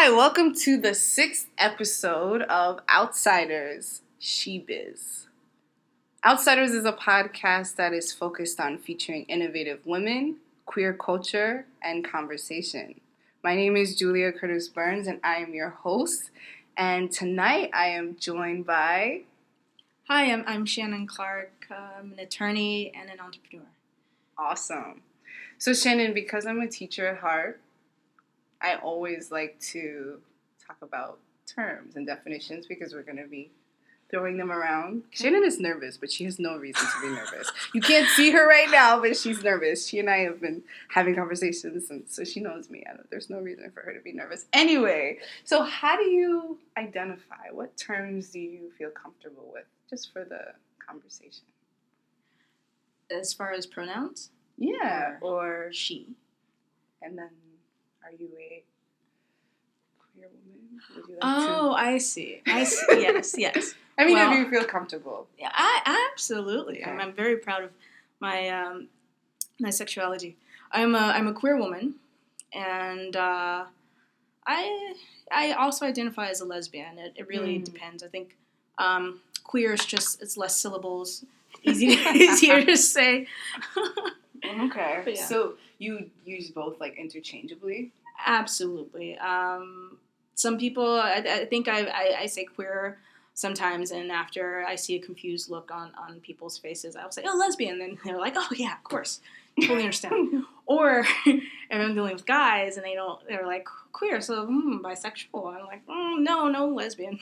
Hi, welcome to the 6th episode of OUTsidEHERS, BIZ. OUTsidEHERS is a podcast that is focused on featuring innovative women, queer culture, and conversation. My name is Julia Curtis Burns, and I am your host. And tonight I am joined by... Hi, I'm Shannon Clarke. I'm an attorney and an entrepreneur. Awesome. So Shannon, because I'm a teacher at heart, I always like to talk about terms and definitions because we're going to be throwing them around. Okay. Shannon is nervous, but she has no reason to be nervous. You can't see her right now, but she's nervous. She and I have been having conversations, and so she knows me. There's no reason for her to be nervous. Anyway, so how do you identify? What terms do you feel comfortable with, just for the conversation? As far as pronouns? Yeah. Or she. And then... Are you a queer woman? Would you like I see. Yes. I mean, if you feel comfortable. Yeah, I absolutely. Okay. I'm very proud of my my sexuality. I'm a queer woman, and I also identify as a lesbian. It really depends. I think queer is it's less syllables, easier to say. Okay. Yeah. So you use both like interchangeably? Absolutely. Some people, I think I say queer sometimes, and after I see a confused look on people's faces, I'll say, oh, lesbian. And they're like, oh, yeah, of course. Totally understand. Or if I'm dealing with guys and they're like, queer, so bisexual. I'm like, no, lesbian.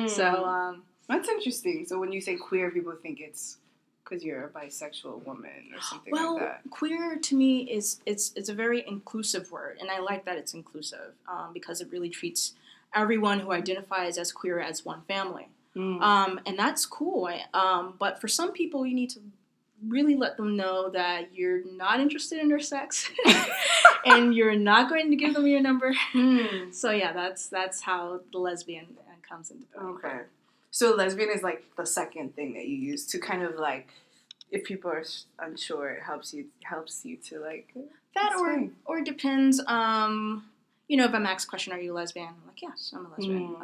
So, that's interesting. So when you say queer, people think it's because you're a bisexual woman or something like that. Well, queer to me it's a very inclusive word, and I like that it's inclusive because it really treats everyone who identifies as queer as one family. And that's cool. But for some people, you need to really let them know that you're not interested in their sex and you're not going to give them your number. So yeah, that's how the lesbian comes into play. Okay. So lesbian is like the second thing that you use to kind of like, if people are unsure, it helps you to like that, or it depends. If I'm asked a question, are you a lesbian? I'm like, yes, I'm a lesbian.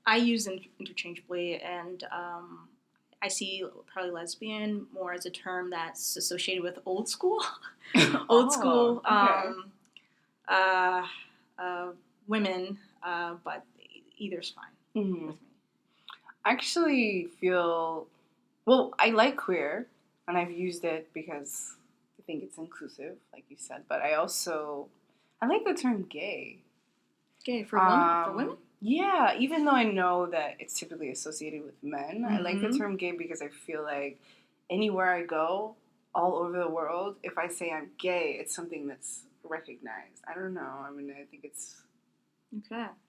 I use them interchangeably, and I see probably lesbian more as a term that's associated with old school, women, but either's fine. With me. I actually feel, I like queer, and I've used it because I think it's inclusive, like you said, but I like the term gay. Gay for women? Yeah, even though I know that it's typically associated with men, I like the term gay because I feel like anywhere I go, all over the world, if I say I'm gay, it's something that's recognized. I don't know. I mean, I think it's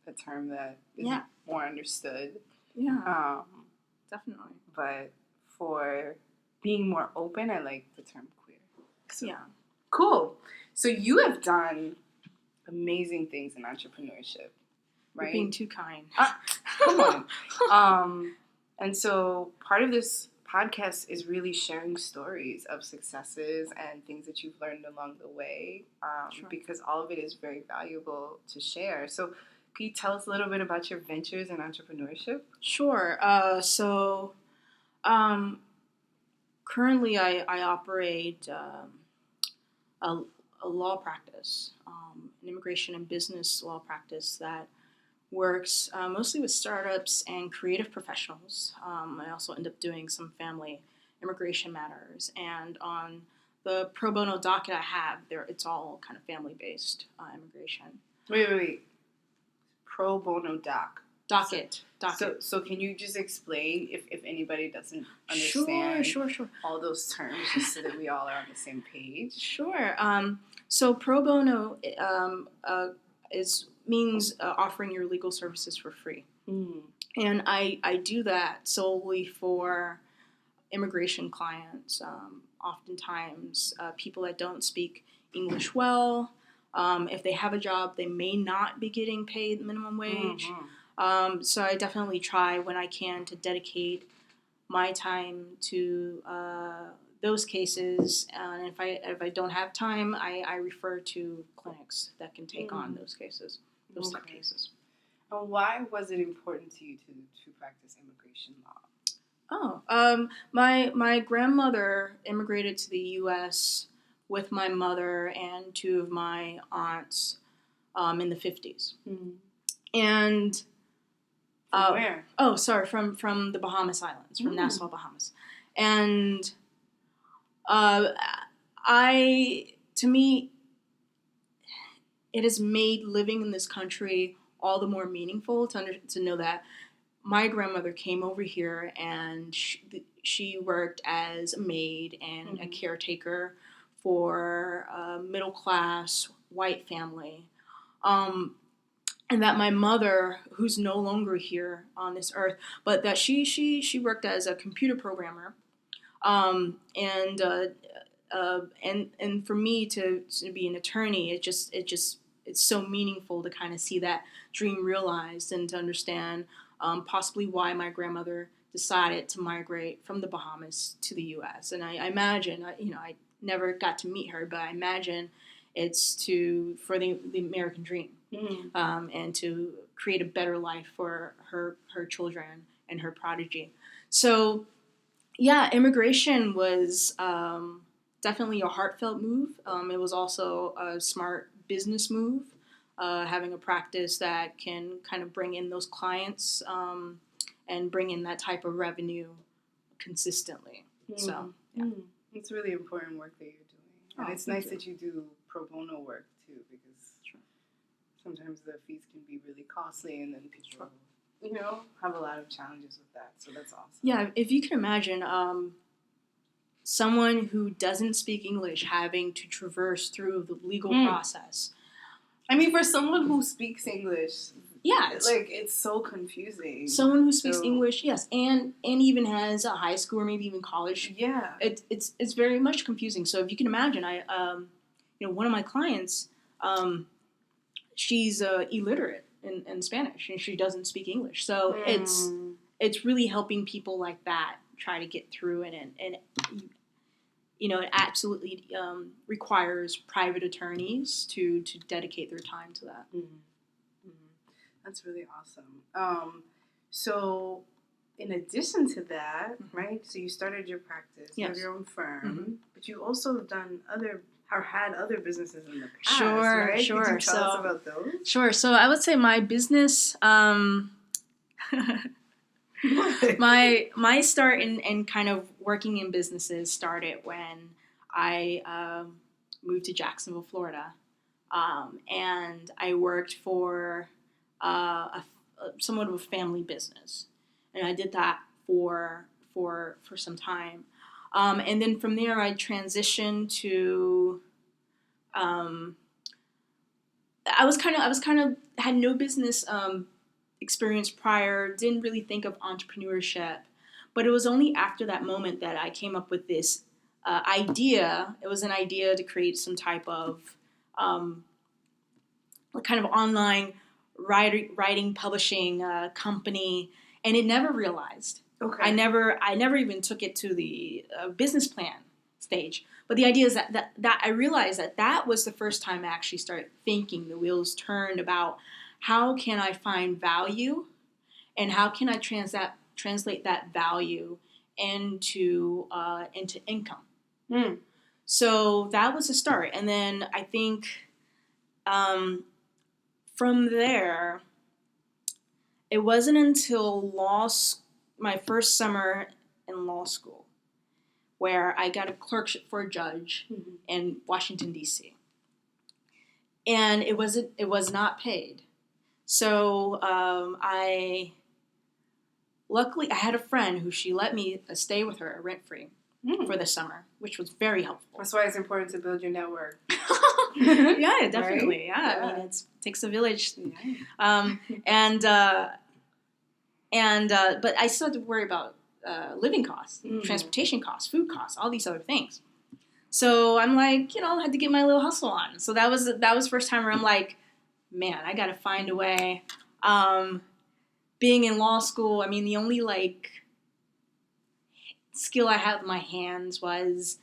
a term that is more understood. Yeah, definitely. But for being more open, I like the term queer. So, yeah. Cool. So you have done amazing things in entrepreneurship, right? You're being too kind. Come on. And so part of this podcast is really sharing stories of successes and things that you've learned along the way, because all of it is very valuable to share. So can you tell us a little bit about your ventures in entrepreneurship? Sure. Currently I operate a law practice, an immigration and business law practice that works mostly with startups and creative professionals. I also end up doing some family immigration matters. And on the pro bono docket I have, it's all kind of family-based immigration. Wait. Pro bono docket. So can you just explain if anybody doesn't understand Sure. all those terms, just so that we all are on the same page? Sure. So pro bono means offering your legal services for free. And I do that solely for immigration clients, oftentimes people that don't speak English well. If they have a job, they may not be getting paid minimum wage. So I definitely try when I can to dedicate my time to those cases, and if I don't have time, I refer to clinics that can take on those cases, those type cases. And why was it important to you to practice immigration law? My grandmother immigrated to the U.S. with my mother and two of my aunts in the 50s. Mm-hmm. And from where? Oh, sorry, from the Bahamas Islands, from Nassau, Bahamas. And to me, it has made living in this country all the more meaningful to know that my grandmother came over here and she worked as a maid and a caretaker for a middle-class white family. And that my mother, who's no longer here on this earth, but that she worked as a computer programmer. And for me to be an attorney, it's so meaningful to kind of see that dream realized and to understand possibly why my grandmother decided to migrate from the Bahamas to the U.S. And I imagine, I never got to meet her, but I imagine it's for the American dream, and to create a better life for her children and her prodigy. So, yeah, immigration was definitely a heartfelt move. It was also a smart business move, having a practice that can kind of bring in those clients and bring in that type of revenue consistently. So, yeah. It's really important work that you're doing. And it's nice that you do pro bono work, too, because sometimes the fees can be really costly, and then people, have a lot of challenges with that. So that's awesome. Yeah, if you can imagine someone who doesn't speak English having to traverse through the legal process. I mean, for someone who speaks English, yeah, it's so confusing. Someone who speaks English, yes, and even has a high school or maybe even college. Yeah, it's very much confusing. So if you can imagine, one of my clients, she's illiterate in Spanish and she doesn't speak English. So it's really helping people like that try to get through it, and it absolutely requires private attorneys to dedicate their time to that. That's really awesome. So in addition to that, right, so you started your practice, you have your own firm, but you also have had other businesses in the past, Sure. Could you tell us about those? Sure. So I would say my business, my start in kind of working in businesses started when I moved to Jacksonville, Florida, and I worked for somewhat of a family business, and I did that for some time, and then from there I transitioned to. I was kind of had no business experience prior, didn't really think of entrepreneurship, but it was only after that moment that I came up with this idea. It was an idea to create some type of kind of online writing publishing company, and it never realized. Okay. I never even took it to the business plan stage. But the idea is that I realized that was the first time I actually started thinking the wheels turned about how can I find value and how can I translate that value into income. So that was the start. And then I think from there, it wasn't until my first summer in law school where I got a clerkship for a judge in Washington, D.C. And it was not paid. So luckily I had a friend who she let me stay with her rent-free for the summer, which was very helpful. That's why it's important to build your network. Yeah, definitely. Right? Yeah, I mean, it takes a village. Yeah. But I still had to worry about living costs, transportation costs, food costs, all these other things. So I'm like, had to get my little hustle on. So that was the first time where I'm like, man, I got to find a way. Being in law school, I mean, the only skill I had in my hands was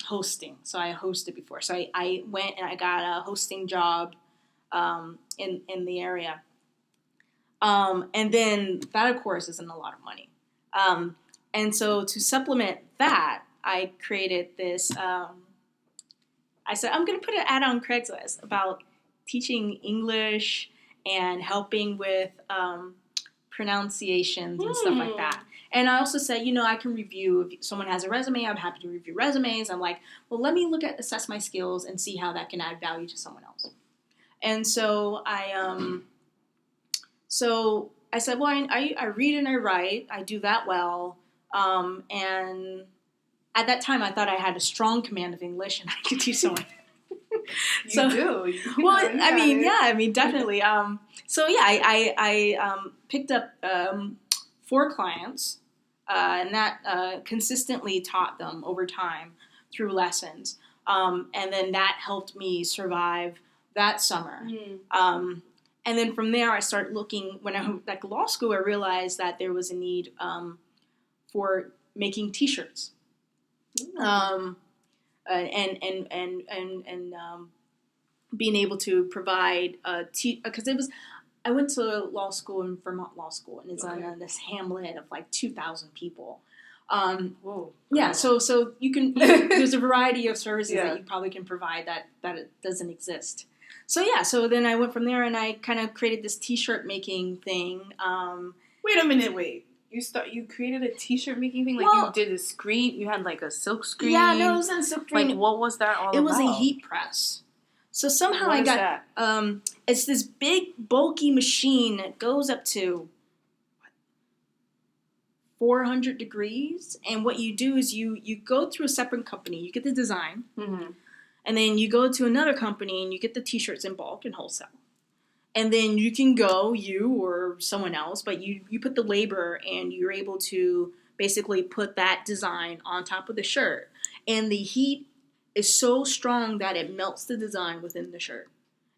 hosting. So I hosted before. So I went and I got a hosting job in the area. And then that, of course, isn't a lot of money. And so to supplement that, I created this. I said, I'm going to put an ad on Craigslist about teaching English and helping with pronunciations and stuff like that. And I also said, I can review. If someone has a resume, I'm happy to review resumes. I'm like, well, let me assess my skills and see how that can add value to someone else. And so I said, well, I read and I write. I do that well. And at that time, I thought I had a strong command of English and I could teach someone. You do. Well, I mean, definitely. I picked up 4 clients, and that consistently taught them over time through lessons. And then that helped me survive that summer. And then from there, I started looking. When I went back to law school, I realized that there was a need for making T-shirts. And being able to provide because I went to law school in Vermont Law School, and it's on this hamlet of like 2,000 people. Whoa. Yeah, so you can there's a variety of services that you probably can provide that it doesn't exist. So then I went from there and I kind of created this T-shirt making thing. Wait a minute, You created a T-shirt making thing? Like, you did a screen? You had, like, a silk screen? Yeah, no, it was not a silk screen. Like, what was that all about? It was a heat press. So somehow what I got... that? It's this big, bulky machine that goes up to 400 degrees. And what you do is you go through a separate company. You get the design. Mm-hmm. And then you go to another company and you get the T-shirts in bulk and wholesale. And then you can go, you or someone else, but you put the labor and you're able to basically put that design on top of the shirt. And the heat is so strong that it melts the design within the shirt.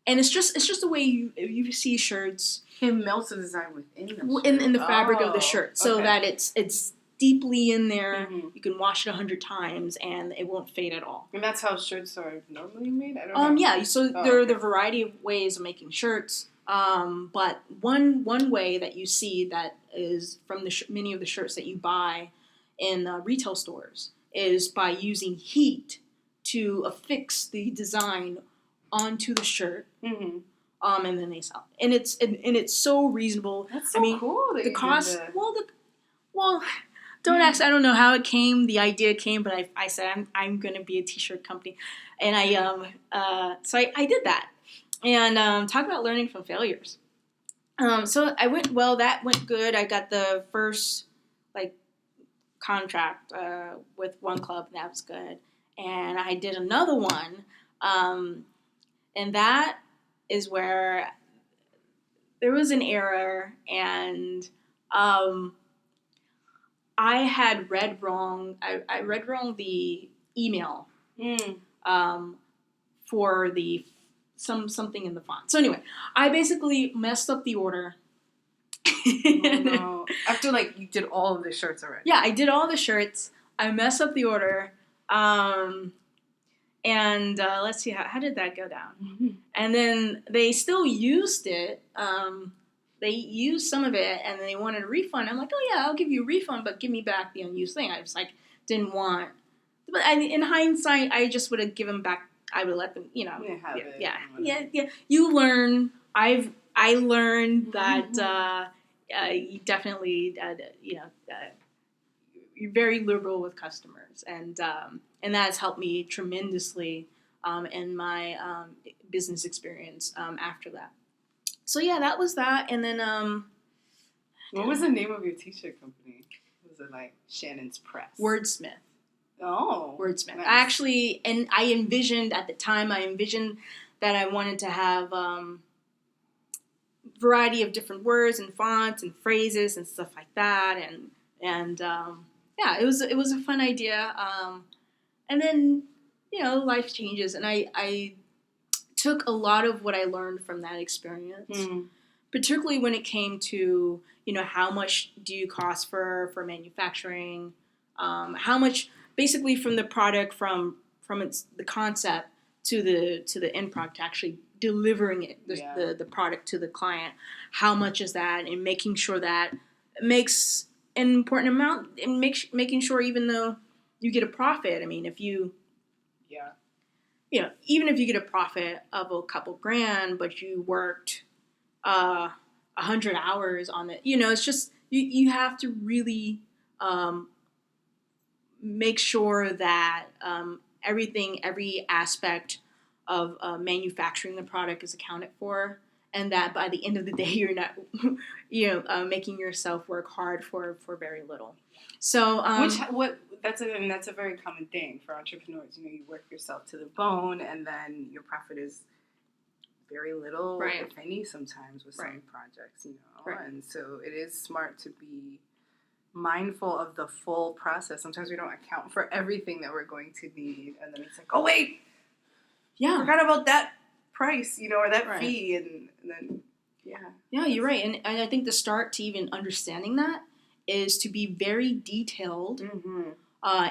And it's just the way you see shirts. It melts the design within the shirt. In the fabric of the shirt. So that it's deeply in there. Mm-hmm. You can wash it 100 times and it won't fade at all. And that's how shirts are normally made? I don't know. Yeah, so there are a variety of ways of making shirts. But one way that you see that is from many of the shirts that you buy in retail stores is by using heat to affix the design onto the shirt. Mm-hmm. And then they sell. And it's so reasonable. That's so cool. That the cost. Don't ask. I don't know how it came. The idea came, but I said I'm going to be a T-shirt company, and so I did that. And talk about learning from failures. So I went. Well, that went good. I got the first contract with one club. And that was good. And I did another one, and that is where there was an error, and I had read wrong. I read wrong the email for the something in the font. So anyway, I basically messed up the order. Oh, no. After you did all of the shirts already. Yeah, I did all the shirts. I messed up the order. And let's see, how did that go down? Mm-hmm. And then they still used it. They used some of it, and they wanted a refund. I'm like, oh yeah, I'll give you a refund, but give me back the unused thing. I just didn't want. But in hindsight, I just would have given back. I would let them, Yeah. You learn. I learned that you definitely, you're very liberal with customers, and that has helped me tremendously in my business experience after that. So yeah, that was that, and then what was the name of your T-shirt company? Was it Shannon's Press? Wordsmith. Oh, Wordsmith. Nice. I envisioned at the time. That I wanted to have variety of different words and fonts and phrases and stuff like that, and yeah, it was a fun idea. And then life changes, and I took a lot of what I learned from that experience, particularly when it came to how much do you cost for manufacturing, How much, basically, from the product, from the concept to the end product, actually delivering it, the product to the client. How much is that, and making sure that it makes an important amount, and making sure even though you get a profit. I mean, if you even if you get a profit of a couple grand, but you worked 100 hours on it, it's just you have to really make sure that every aspect of manufacturing the product is accounted for, and that by the end of the day you're not making yourself work hard for very little. So that's a very common thing for entrepreneurs. You work yourself to the bone, and then your profit is very little, right, if any, sometimes with some projects. Right. And so it is smart to be mindful of the full process. Sometimes we don't account for everything that we're going to need, and then it's like, oh wait, I forgot about that price, or that fee, and then you're right. And I think the start to even understanding that is to be very detailed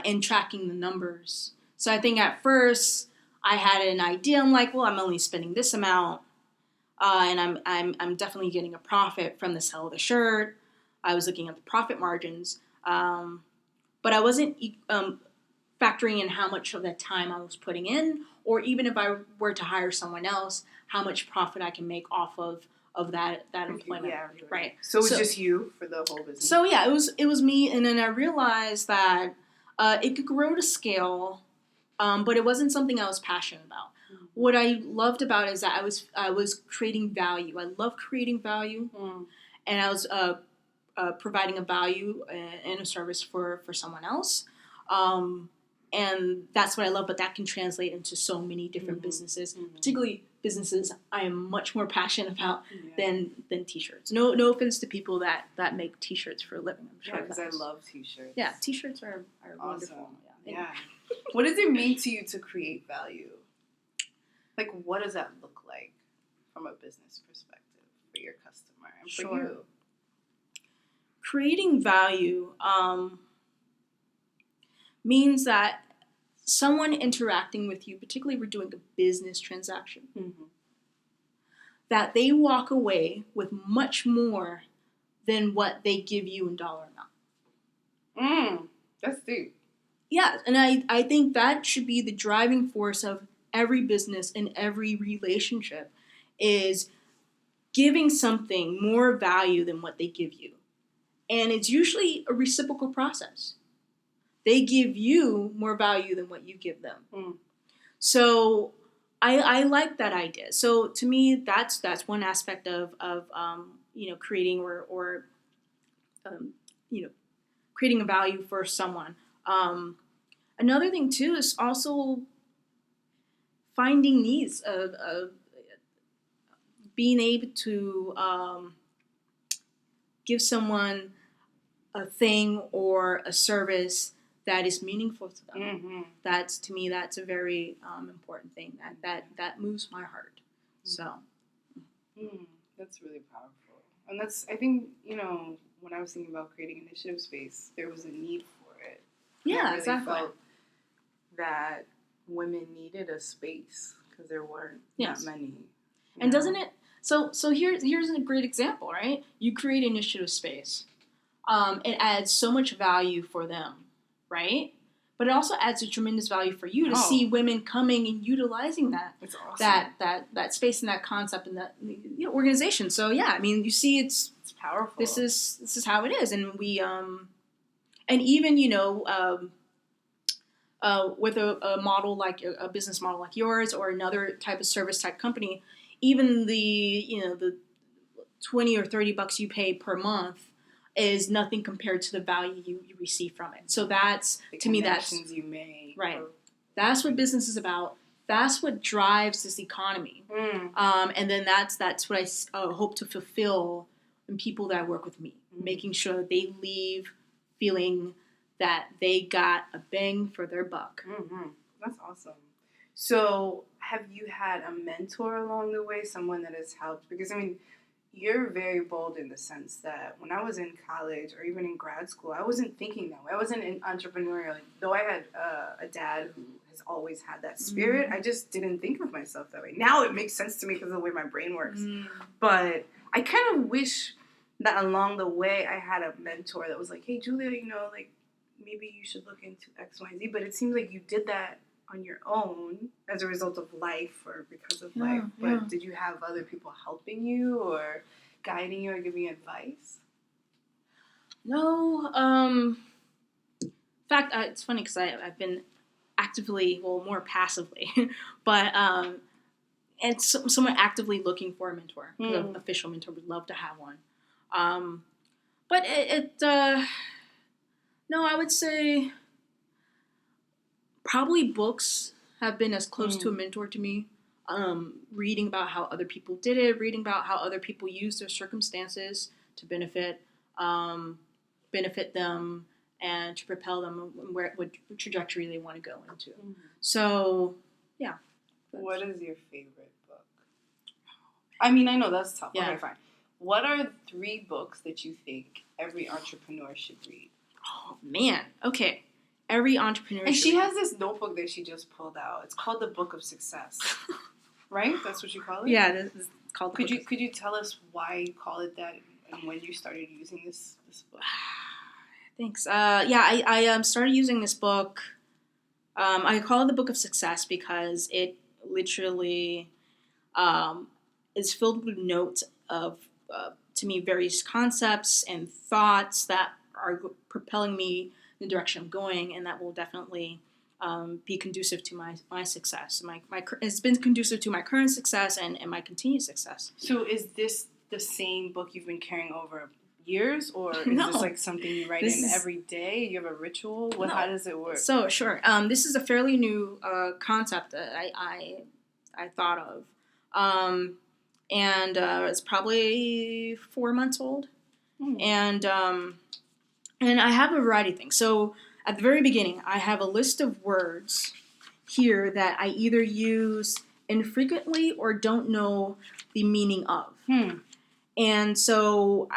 in tracking the numbers. So I think at first I had an idea. I'm like, well, I'm only spending this amount, and I'm definitely getting a profit from the sale of the shirt. I was looking at the profit margins, but I wasn't factoring in how much of that time I was putting in, or even if I were to hire someone else, how much profit I can make off of that employment. Yeah, right. So it was just you for the whole business. So yeah, it was me, and then I realized that it could grow to scale, but it wasn't something I was passionate about. Mm-hmm. What I loved about it is that I was creating value. I love creating value, and I was providing a value and a service for someone else. And that's what I love, but that can translate into so many different businesses, particularly businesses I am much more passionate about than T-shirts. No offense to people that make T-shirts for a living. I'm sure because I love T-shirts. Yeah, T-shirts are awesome. Wonderful. Yeah. What does it mean to you to create value? Like, what does that look like from a business perspective for your customer and for you? Creating value means that someone interacting with you, particularly if we're doing a business transaction, that they walk away with much more than what they give you in dollar amount. That's deep. Yeah, and I think that should be the driving force of every business and every relationship, is giving something more value than what they give you. And it's usually a reciprocal process. They give you more value than what you give them. So I like that idea. So to me, that's one aspect of creating or creating a value for someone. Another thing too is also finding needs of being able to give someone a thing or a service that is meaningful to them. That's, to me, that's a very important thing. That moves my heart. So that's really powerful. And that's, I think, when I was thinking about creating Initiative Space, there was a need for it. Yeah, I really exactly. felt that women needed a space because there weren't that many. And doesn't it? So here's a great example, right? You create Initiative Space. It adds so much value for them, right? But it also adds a tremendous value for you to see women coming and utilizing that. It's awesome. that space and that concept and that organization. So yeah, I mean, you see, it's powerful. This is how it is, and we and even with a model like a business model like yours or another type of service type company, even the $20 or $30 you pay per month is nothing compared to the value you receive from it. So that's, to me, that's you make. Right. That's what business is about. That's what drives this economy. And then that's what I hope to fulfill in people that work with me, making sure they leave feeling that they got a bang for their buck. That's awesome. So have you had a mentor along the way, someone that has helped? Because, I mean, you're very bold in the sense that when I was in college or even in grad school, I wasn't thinking that way. I wasn't an entrepreneurial. Though I had a dad who has always had that spirit, I just didn't think of myself that way. Now it makes sense to me because of the way my brain works. But I kind of wish that along the way I had a mentor that was like, hey, Julia, like maybe you should look into X, Y, and Z. But it seems like you did that on your own as a result of life or because of life. But did you have other people helping you or guiding you or giving you advice? No. In fact, it's funny because I've been actively, well, more passively, but and somewhat actively looking for a mentor, an official mentor. Would love to have one. But no, I would say probably books have been as close to a mentor to me. Reading about how other people did it, reading about how other people use their circumstances to benefit them and to propel them what trajectory they want to go into. So, yeah. What is your favorite book? I mean, I know that's tough. Yeah. Okay, fine. What are 3 books that you think every entrepreneur should read? Oh, man. Okay. Every entrepreneur And should she read. has this notebook that she just pulled out. It's called the Book of Success. Right? That's what you call it? Yeah, this is called the Could you tell us why you call it that and when you started using this book? Thanks. I started using this book. I call it the Book of Success because it literally is filled with notes of, to me, various concepts and thoughts that are propelling me in the direction I'm going, and that will definitely be conducive to my success. It's been conducive to my current success and my continued success. So is this the same book you've been carrying over years, or is No. this like something you write every day? You have a ritual? No. How does it work? So, sure. This is a fairly new concept that I thought of. And it's probably 4 months old. And I have a variety of things. So at the very beginning, I have a list of words here that I either use infrequently or don't know the meaning of. And so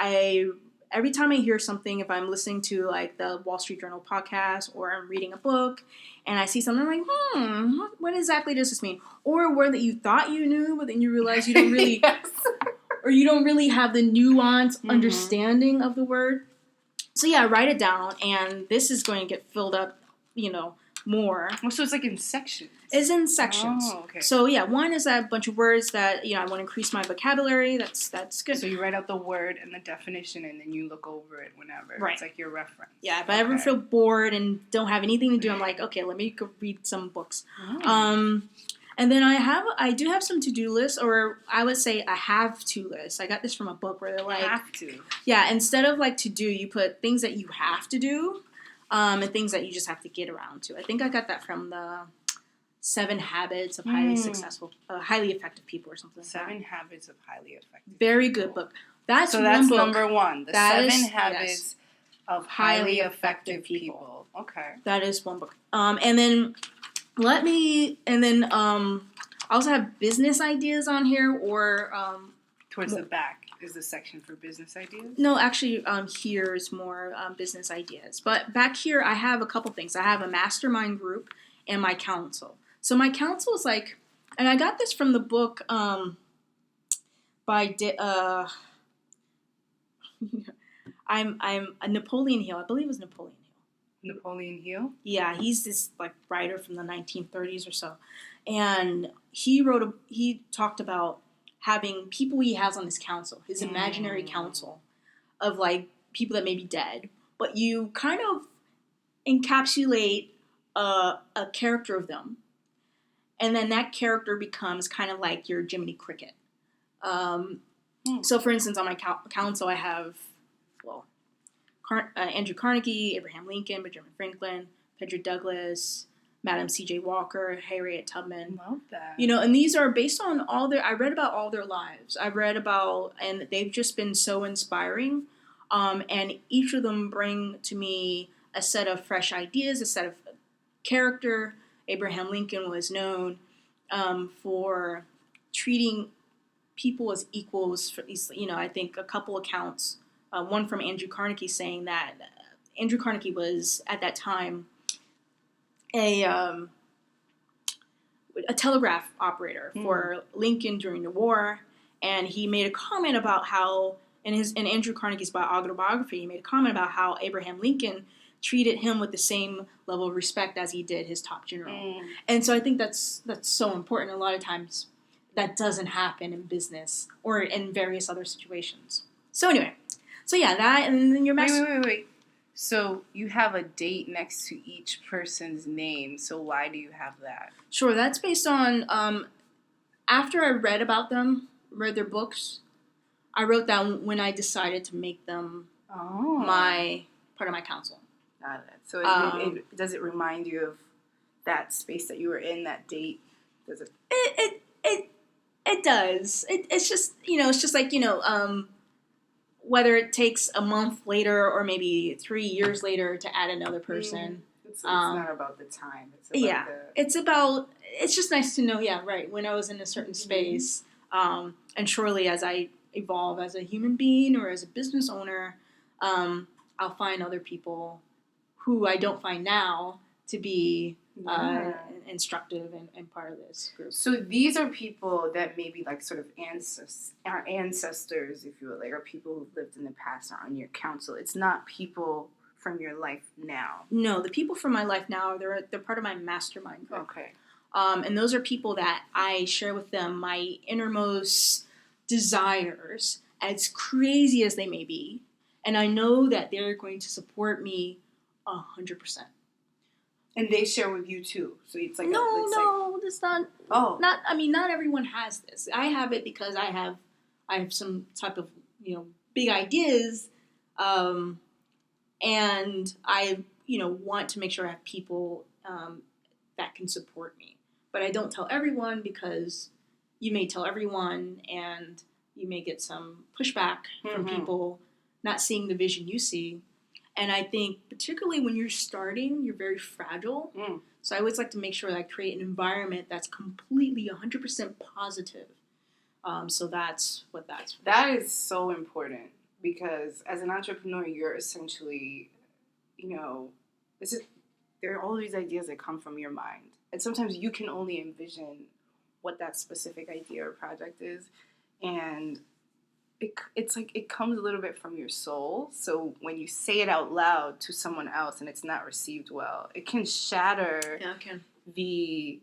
every time I hear something, if I'm listening to like the Wall Street Journal podcast or I'm reading a book and I see something, I'm like, what exactly does this mean? Or a word that you thought you knew, but then you realize you don't really, or you don't really have the nuanced understanding of the word. So yeah, write it down, and this is going to get filled up, more. Oh, so it's like in sections. It's in sections. Oh, okay. So yeah, one is a bunch of words that I want to increase my vocabulary. That's good. So you write out the word and the definition, and then you look over it whenever. Right. It's like your reference. Yeah, if I ever feel bored and don't have anything to do, I'm like, okay, let me go read some books. And then I do have some to-do lists, or I would say a have-to list. I got this from a book where they're like, have to. Yeah, instead of like to do, you put things that you have to do, and things that you just have to get around to. I think I got that from the 7 Habits of Highly Successful, Highly Effective People or something. 7 Habits of Highly Effective. Very good book. That's one book. Number 1. The 7 Habits of Highly Effective People. Okay. That is one book. And then I also have business ideas on here, or towards the back is the section for business ideas. No, actually, here's more business ideas. But back here, I have a couple things. I have a mastermind group and my council. So my council is like, and I got this from the book by I'm a Napoleon Hill. I believe it was Napoleon Hill. Napoleon Hill? Yeah, he's this like writer from the 1930s or so. And he talked about having people he has on his council, his imaginary council of like people that may be dead, but you kind of encapsulate a character of them, and then that character becomes kind of like your Jiminy Cricket. So, for instance, on my council, I have Andrew Carnegie, Abraham Lincoln, Benjamin Franklin, Frederick Douglass, Madam C.J. Walker, Harriet Tubman. Love that. And these are based on I read about all their lives. And they've just been so inspiring. And each of them bring to me a set of fresh ideas, a set of character. Abraham Lincoln was known for treating people as equals. For these, I think a couple accounts. One from Andrew Carnegie saying that Andrew Carnegie was at that time a telegraph operator for Lincoln during the war, and he made a comment about how in Andrew Carnegie's autobiography, he made a comment about how Abraham Lincoln treated him with the same level of respect as he did his top general. And so I think that's so important. A lot of times that doesn't happen in business or in various other situations. So anyway, that, and then your message. Wait. So you have a date next to each person's name. So why do you have that? Sure, that's based on after I read their books, I wrote down when I decided to make them my part of my counsel. Got it. So does it remind you of that space that you were in, that date? Does it? It does. It's just it's just like whether it takes a month later or maybe 3 years later to add another person. It's not about the time. It's about it's just nice to know, when I was in a certain space. And surely as I evolve as a human being or as a business owner, I'll find other people who I don't find now to be instructive and part of this group. So these are people that maybe like sort of our ancestors, if you will, like, are people who've lived in the past are on your council. It's not people from your life now. No, the people from my life now, they're part of my mastermind group. Okay. And those are people that I share with them my innermost desires, as crazy as they may be. And I know that they're going to support me 100%. And they share with you too. So it's like it's not. Oh, not. I mean, not everyone has this. I have it because I have some type of big ideas, and I want to make sure I have people that can support me. But I don't tell everyone because you may tell everyone, and you may get some pushback from people not seeing the vision you see. And I think particularly when you're starting, you're very fragile. So I always like to make sure that I create an environment that's completely 100% positive. So that's what that's for. That is so important because as an entrepreneur, you're essentially, there are all these ideas that come from your mind. And sometimes you can only envision what that specific idea or project is. And it's like it comes a little bit from your soul. So when you say it out loud to someone else and it's not received well, it can shatter the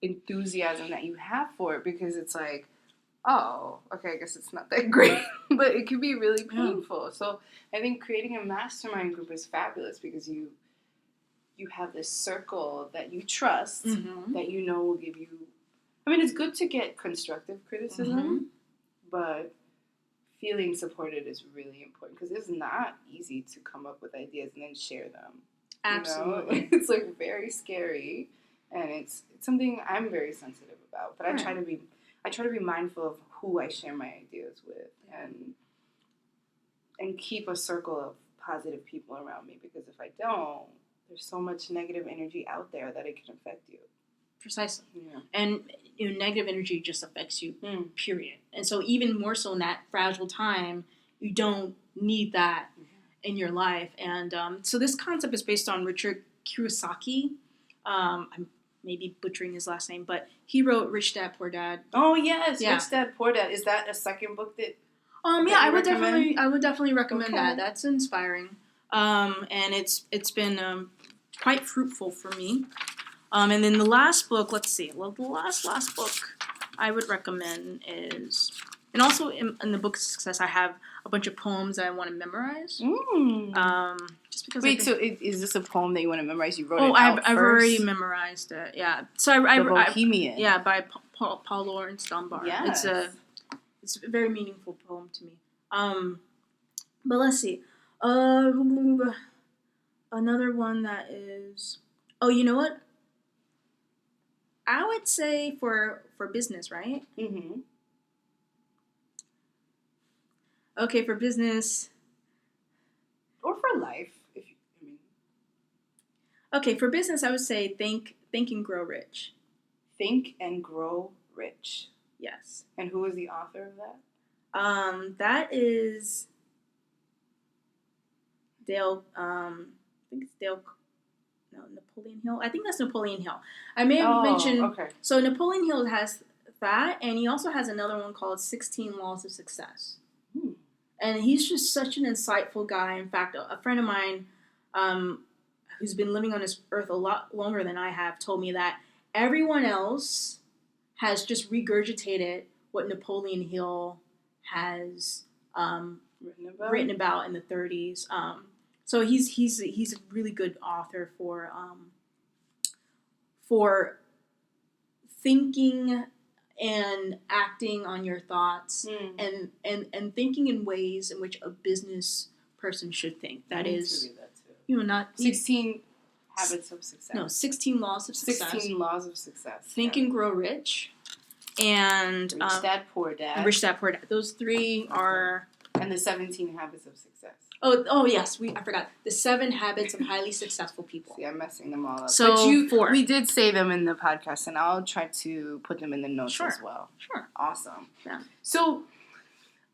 enthusiasm that you have for it because it's like, oh, okay, I guess it's not that great. But it can be really painful. So I think creating a mastermind group is fabulous because you have this circle that you trust that will give you... I mean, it's good to get constructive criticism, but feeling supported is really important because it's not easy to come up with ideas and then share them. Absolutely. It's like very scary, and it's something I'm very sensitive about. But I try to be mindful of who I share my ideas with, and keep a circle of positive people around me because if I don't, there's so much negative energy out there that it can affect you. Precisely. Yeah. And negative energy just affects you, period. And so even more so in that fragile time, you don't need that in your life. And so this concept is based on Richard Kiyosaki. I'm maybe butchering his last name, but he wrote Rich Dad, Poor Dad. Oh, yes. Yeah. Rich Dad, Poor Dad. Is that a second book that I would definitely recommend that. That's inspiring. And it's been quite fruitful for me. And then the last book, let's see. Well, the last book I would recommend is, and also in the book of success, I have a bunch of poems that I want to memorize. Just because. Wait, so is this a poem that you want to memorize? You wrote it out first? I've already memorized it. Yeah. So I The Bohemian. Yeah, by Paul Laurence Dunbar. Yes. It's a very meaningful poem to me. But let's see. Another one that is. Oh, you know what? I would say for business, right? Mm-hmm. Okay, for business. Or for life, Okay, for business, I would say think and grow rich. Think and grow rich. Yes. And who is the author of that? That is Dale. I think it's Dale. No, Napoleon Hill. I think that's Napoleon Hill. I may have mentioned. Okay. So Napoleon Hill has that, and he also has another one called 16 Laws of Success. And he's just such an insightful guy. In fact, a friend of mine who's been living on this earth a lot longer than I have told me that everyone else has just regurgitated what Napoleon Hill has written about in the 30s. So he's a really good author for thinking and acting on your thoughts and thinking in ways in which a business person should think. That is, read that too. Not 16 Habits of Success. No, 16 Laws of Success. 16 Laws of Success. Think and Grow Rich. And Rich Dad, Poor Dad. And Rich Dad, Poor Dad. Those three are... And the 17 Habits of Success. Oh yes, I forgot. The 7 Habits of Highly Successful People. See, I'm messing them all up. So, but 4. We did say them in the podcast, and I'll try to put them in the notes as well. Sure. Awesome. Yeah. So,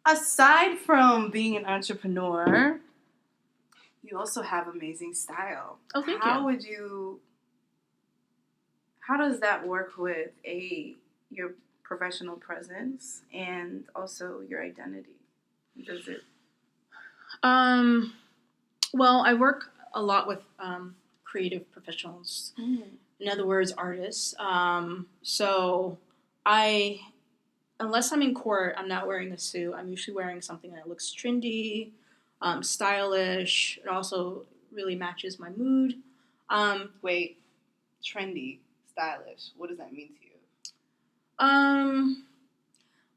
aside from being an entrepreneur, you also have amazing style. Oh, thank you. How does that work with your professional presence and also your identity? Does it? Well, I work a lot with creative professionals. In other words, artists. So unless I'm in court, I'm not wearing a suit. I'm usually wearing something that looks trendy, stylish. It also really matches my mood. Wait, trendy, stylish. What does that mean to you?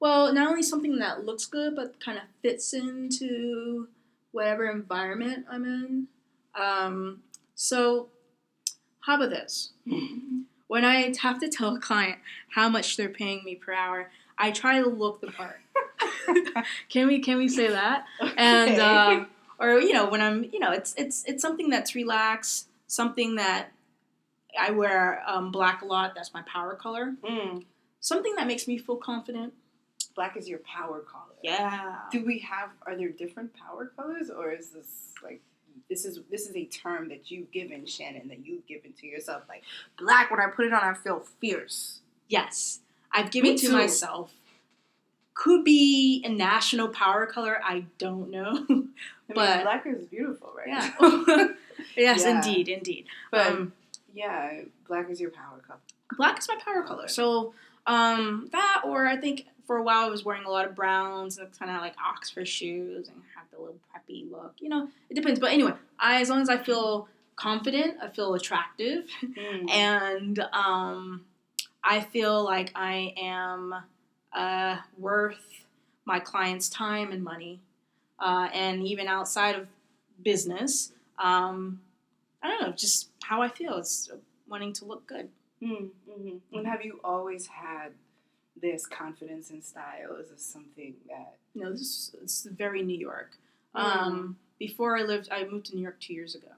Well, not only something that looks good, but kind of fits into whatever environment I'm in. So, how about this? When I have to tell a client how much they're paying me per hour, I try to look the part. Can we say that? Okay. And or when I'm it's something that's relaxed, something that I wear black a lot. That's my power color. Something that makes me feel confident. Black is your power color. Yeah. Are there different power colors, or is this like this is a term that you've given, Shannon, that you've given to yourself? Like, black, when I put it on, I feel fierce. Yes. I've given to myself. Could be a national power color. I don't know. But black is beautiful, right? Yeah. Yes, yeah. Indeed. But black is your power color. Black is my power color. So that, or I think for a while I was wearing a lot of browns and kind of like Oxford shoes and have the little preppy look. It depends. But anyway, as long as I feel confident, I feel attractive, and I feel like I am worth my clients' time and money, and even outside of business, I don't know, just how I feel. It's wanting to look good. And have you always had this confidence and style? Is this something that... No, it's very New York. Before I moved to New York 2 years ago.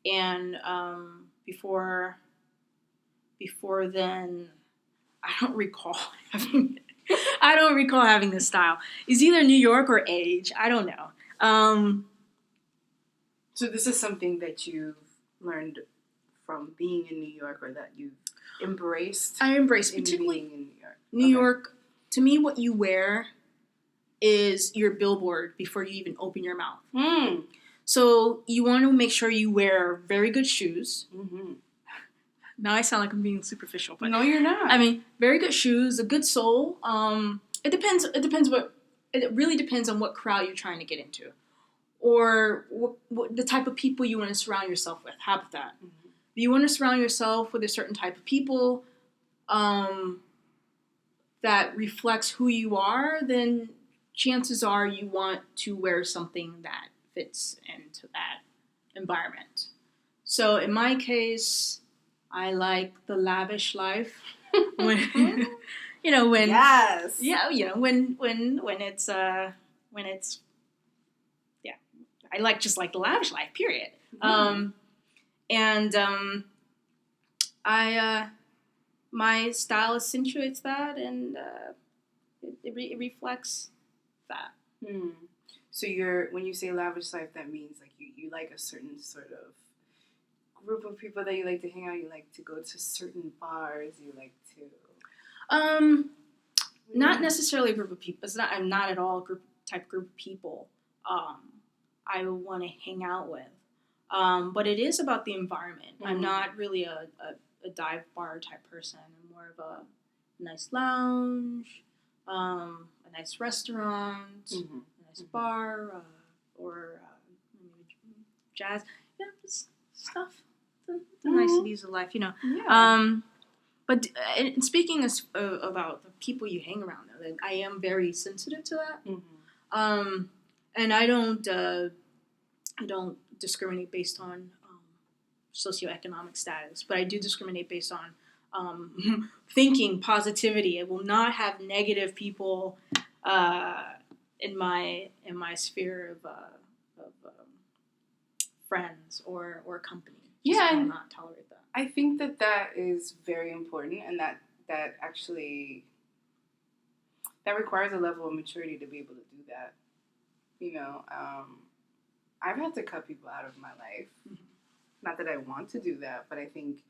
And before then, I don't recall having this style. It's either New York or age. I don't know. So this is something that you've learned from being in New York, or that you've embraced? I embrace, particularly being in New York. New York, to me, what you wear is your billboard before you even open your mouth. So you want to make sure you wear very good shoes. Now I sound like I'm being superficial, but no, you're not. I mean, very good shoes, a good sole. It really depends on what crowd you're trying to get into, or what the type of people you want to surround yourself with. How about that? If you want to surround yourself with a certain type of people that reflects who you are, then chances are you want to wear something that fits into that environment. So in my case, I like the lavish life. When yes, when it's I like just like the lavish life. Period. My style accentuates that, and it reflects that. So when you say lavish life, that means like you like a certain sort of group of people that you like to hang out. You like to go to certain bars. You like to. Not necessarily a group of people. I'm not at all a group of people. I want to hang out with. But it is about the environment. I'm not really a dive bar type person. I'm more of a nice lounge, a nice restaurant, a nice bar, or jazz. Yeah, just stuff. The niceties of life, Yeah. But speaking about the people you hang around, though, I am very sensitive to that. And I don't discriminate based on socioeconomic status, but I do discriminate based on thinking positivity. I will not have negative people in my sphere of friends or company. I will not tolerate that. I think that is very important, and that actually that requires a level of maturity to be able to do that. I've had to cut people out of my life. Not that I want to do that, but I think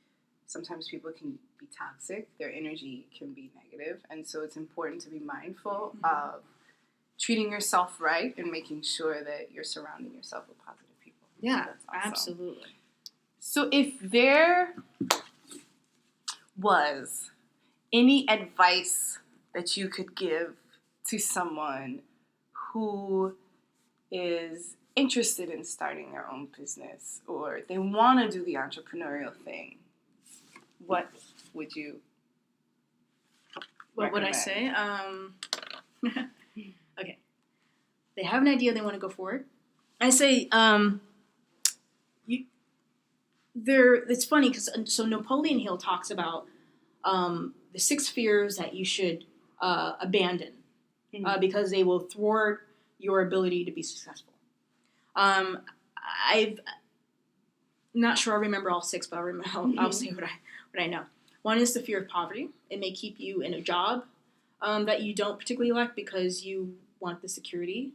sometimes people can be toxic. Their energy can be negative, and so it's important to be mindful of treating yourself right and making sure that you're surrounding yourself with positive people. Yeah, so that's awesome. Absolutely. So if there was any advice that you could give to someone who is interested in starting their own business or they want to do the entrepreneurial thing, what would you What would I say? Okay. They have an idea, they want to go for it. I say, it's funny because Napoleon Hill talks about the 6 fears that you should abandon because they will thwart your ability to be successful. I'm not sure I remember all 6, but I'll say what I know. One is the fear of poverty. It may keep you in a job that you don't particularly like because you want the security.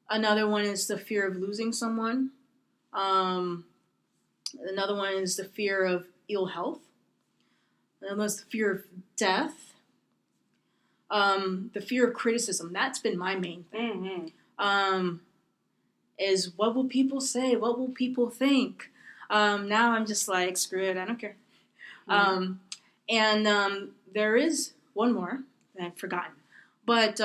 Another one is the fear of losing someone. Another one is the fear of ill health. Another one is the fear of death. The fear of criticism. That's been my main thing. Is what will people say? What will people think? Now I'm just like, screw it, I don't care. And there is one more that I've forgotten. But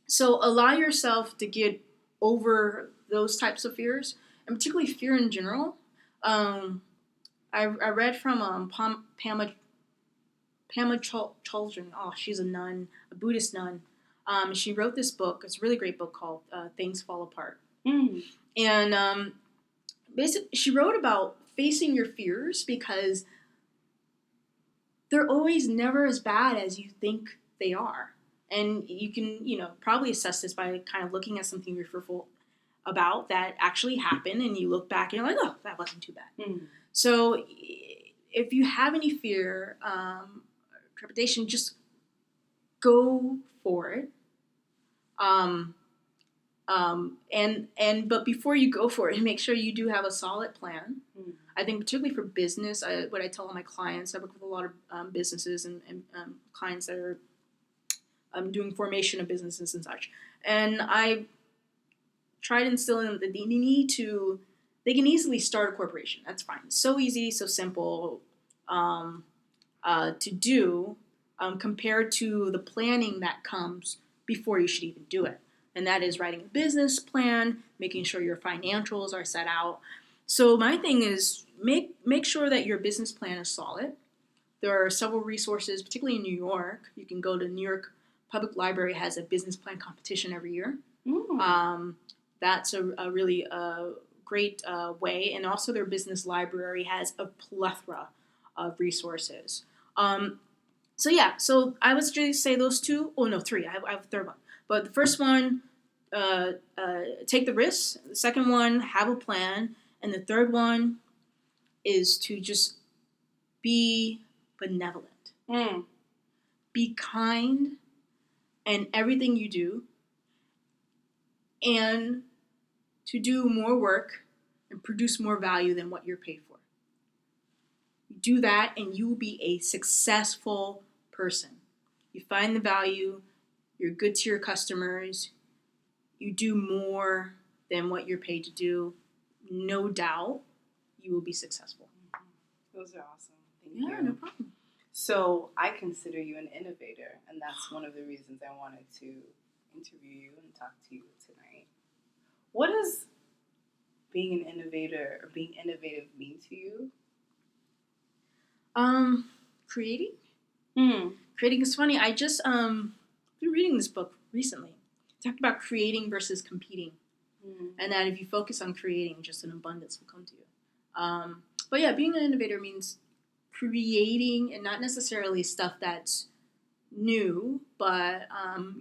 so allow yourself to get over those types of fears, and particularly fear in general. I read from Pema Chöldren. Oh, she's a nun, a Buddhist nun. She wrote this book. It's a really great book called Things Fall Apart. And basically, she wrote about facing your fears because they're always never as bad as you think they are. And you can, probably assess this by kind of looking at something you're fearful about that actually happened, and you look back and you're like, oh, that wasn't too bad. So if you have any fear, trepidation, just go for it. But before you go for it, make sure you do have a solid plan. I think particularly for business, what I tell all my clients, I work with a lot of businesses and clients that are doing formation of businesses and such. And I try to instill in them that they can easily start a corporation. That's fine. It's so easy, so simple to do compared to the planning that comes before you should even do it. And that is writing a business plan, making sure your financials are set out. So my thing is make sure that your business plan is solid. There are several resources, particularly in New York. You can go to New York Public Library has a business plan competition every year. That's a really great way. And also their business library has a plethora of resources. So I would just say those 2. Oh, no, 3. I have a third one. But the first one, take the risks. The second one, have a plan. And the third one is to just be benevolent. be kind in everything you do, and to do more work and produce more value than what you're paid for. You do that and you will be a successful person. You find the value, you're good to your customers, you do more than what you're paid to do, no doubt you will be successful. Those are awesome. Thank you. Yeah, no problem. So I consider you an innovator, and that's one of the reasons I wanted to interview you and talk to you tonight. What does being an innovator or being innovative mean to you? Creating? Creating is funny. I just been reading this book recently. It talked about creating versus competing. And that if you focus on creating, just an abundance will come to you. But yeah, being an innovator means creating, and not necessarily stuff that's new, but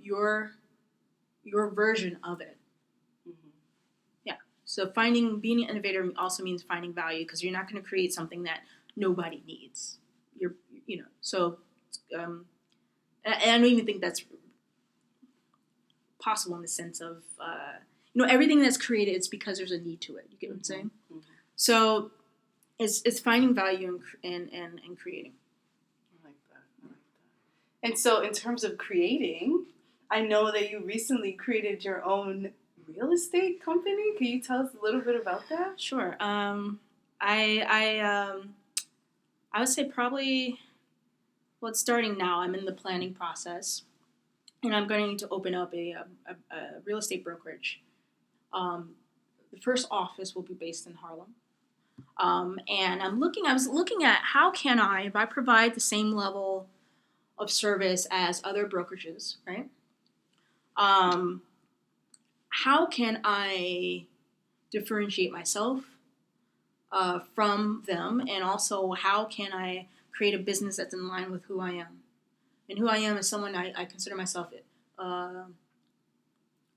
your version of it. Yeah. So being an innovator also means finding value, because you're not going to create something that nobody needs. So and I don't even think that's possible in the sense of, everything that's created, it's because there's a need to it. You get what I'm saying? So it's finding value in creating. I like that. And so in terms of creating, I know that you recently created your own real estate company. Can you tell us a little bit about that? Sure. I would say probably, well, it's starting now. I'm in the planning process, and I'm going to open up a real estate brokerage. The first office will be based in Harlem. And I was looking at how can if I provide the same level of service as other brokerages, right? How can I differentiate myself from them, and also how can I create a business that's in line with who I am? And who I am is someone I consider myself a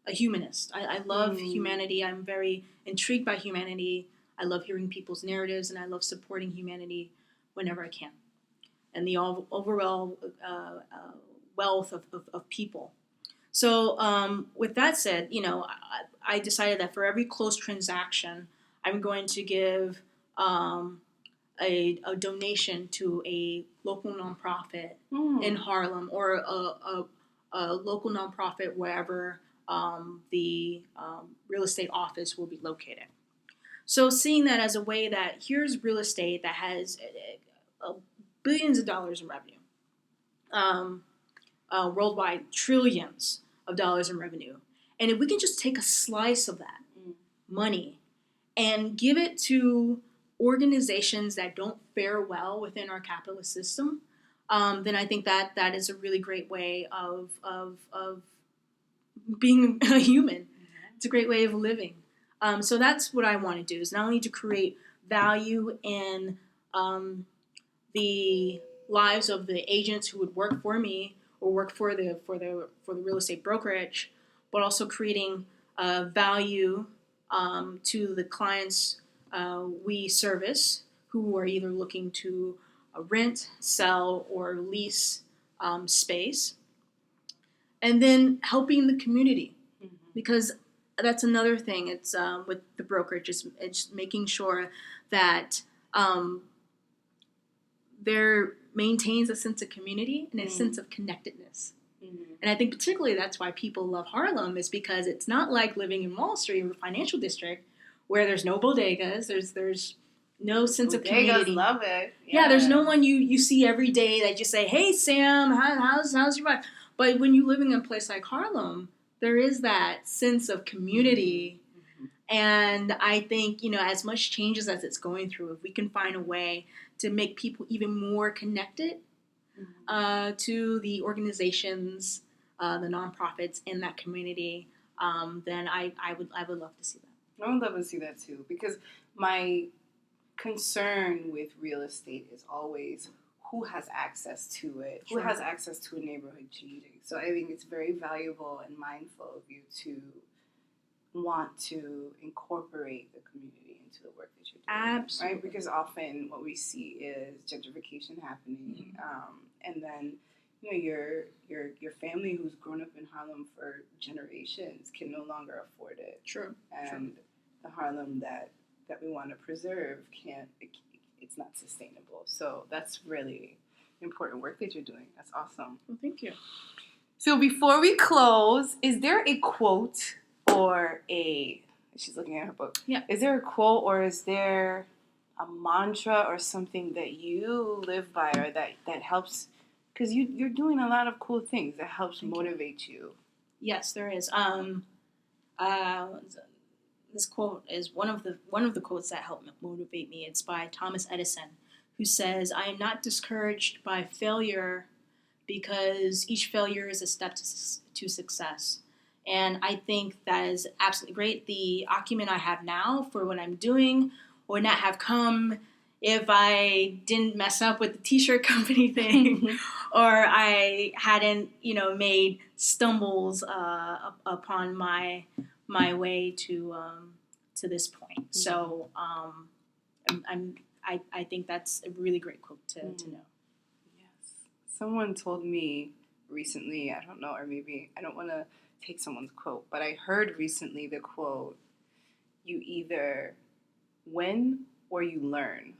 humanist. I love humanity. I'm very intrigued by humanity. I love hearing people's narratives, and I love supporting humanity whenever I can. And the overall wealth of people. So with that said, I decided that for every closed transaction, I'm going to give a donation to a local nonprofit in Harlem, or a local nonprofit wherever the real estate office will be located. So seeing that as a way that here's real estate that has billions of dollars in revenue, worldwide trillions of dollars in revenue. And if we can just take a slice of that money and give it to organizations that don't fare well within our capitalist system, then I think that is a really great way of being a human. It's a great way of living. So that's what I want to do, is not only to create value in the lives of the agents who would work for me or work for the real estate brokerage, but also creating value to the clients we service, who are either looking to rent, sell, or lease space, and then helping the community, because that's another thing. It's with the brokerage, it's making sure that there maintains a sense of community and a sense of connectedness. And I think particularly that's why people love Harlem, is because it's not like living in Wall Street or financial district where there's no bodegas, there's no sense of community. Love it. Yeah, there's no one you see every day that you say, "Hey Sam, how's your life?" But when you're living in a place like Harlem, there is that sense of community. And I think, as much changes as it's going through, if we can find a way to make people even more connected to the organizations, the nonprofits in that community, then I would love to see that. I would love to see that too, because my concern with real estate is always who has access to it, who has access to a neighborhood changing. So I think it's very valuable and mindful of you to want to incorporate the community into the work that you're doing. Absolutely. Right? Because often what we see is gentrification happening, and then you know, your family who's grown up in Harlem for generations can no longer afford it. True. And the Harlem that we want to preserve it's not sustainable. So that's really important work that you're doing. That's awesome. Well, thank you. So before we close, is there a quote or she's looking at her book. Yeah. Is there a quote or is there a mantra or something that you live by or that helps? Because you're doing a lot of cool things that helps motivate you. Yes, there is. This quote is one of the quotes that help motivate me. It's by Thomas Edison, who says, "I am not discouraged by failure because each failure is a step to success." And I think that is absolutely great. The acumen I have now for what I'm doing would not have come if I didn't mess up with the t-shirt company thing or I hadn't, made stumbles upon my way to this point. So I think that's a really great quote to know. Yes. Someone told me recently, I don't know, or maybe I don't want to take someone's quote, but I heard recently the quote, "You either win or you learn."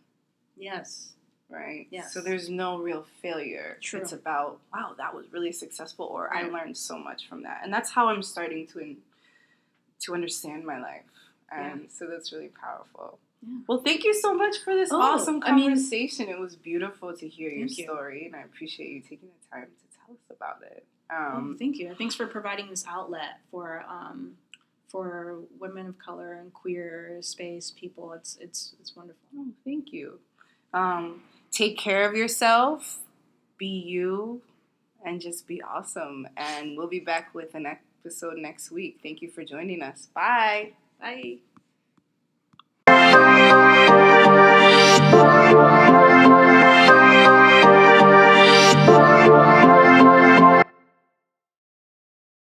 Yes. Right? Yes. So there's no real failure. True. It's about, wow, that was really successful, or I learned so much from that. And that's how I'm starting to understand my life. And so that's really powerful. Yeah. Well, thank you so much for this awesome conversation. It was beautiful to hear your story, and I appreciate you taking the time to tell us about it. Thank you. Thanks for providing this outlet for women of color and queer space people. It's wonderful. Oh, thank you. Take care of yourself, be you, and just be awesome. And we'll be back with an episode next week. Thank you for joining us. Bye. Bye.